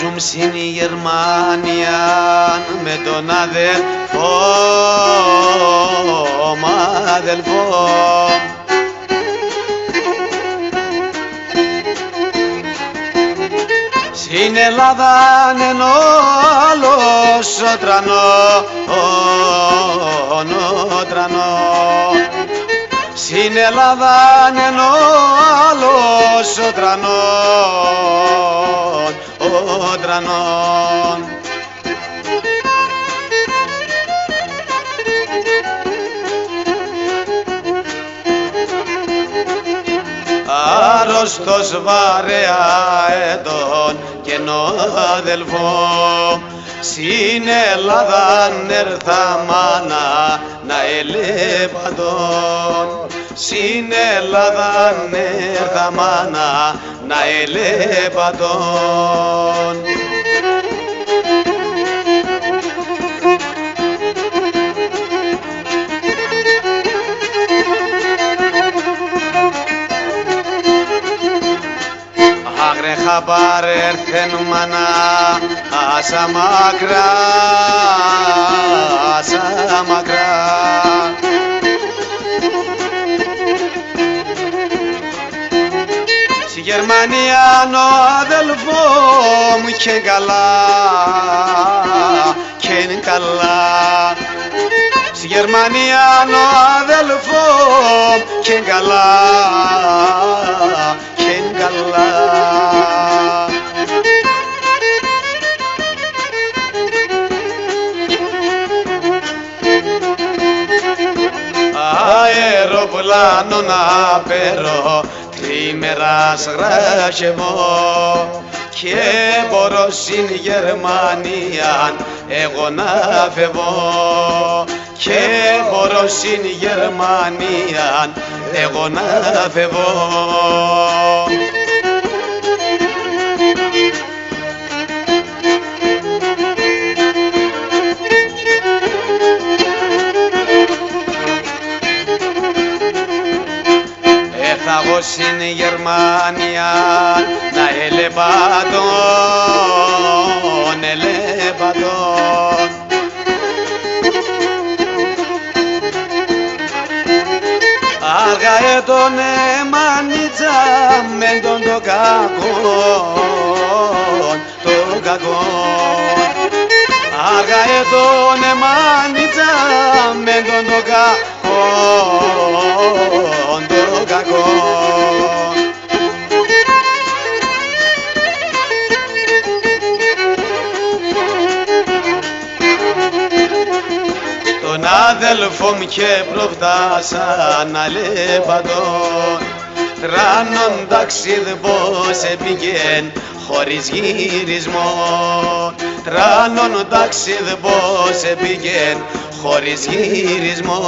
Ζουν στην Γερμανία με τον αδελφό μ' αδελφό. Στην Ελλάδα είναι όλος ο τρανός, ο τρανός. Στην Ελλάδα είναι όλος ο τρανός, ο τρανός. Άρρωστος βαρέα έντον και αδελφό, στην Ελλάδα έρθα μάνα να ελεπαντών. Στην Ελλάδα έρθα μάνα να ελεπαντών. Άγρε χαμπάρ έρθεν μάνα άσα μακρά, άσα μακρά. Στη Γερμανία ο αδελφό μου και καλά, και καλά. Στη Γερμανία ο αδελφό και καλά, και καλά. Αεροπλάνο να πέρω τρίμερας γρασεβώ και μπορώ στην Γερμανία εγώ να φεύγω, και μπορώ στην Γερμανία εγώ να φεύγω. Θα εγώ στην Γερμανία να ελεπατών, ελεπατών. Αργά τον εμάνιτσα μεν τον το κακόν, το κακόν. Αργά τον εμάνιτσα μεν τον το κακόν, το κακόν. Τον αδελφό μου και προφτάσα να λεπαντών. Τράνον ταξίδι πως επήγεν χωρίς γυρισμό. Τράνον ταξίδι πως επήγεν χωρίς γυρισμό.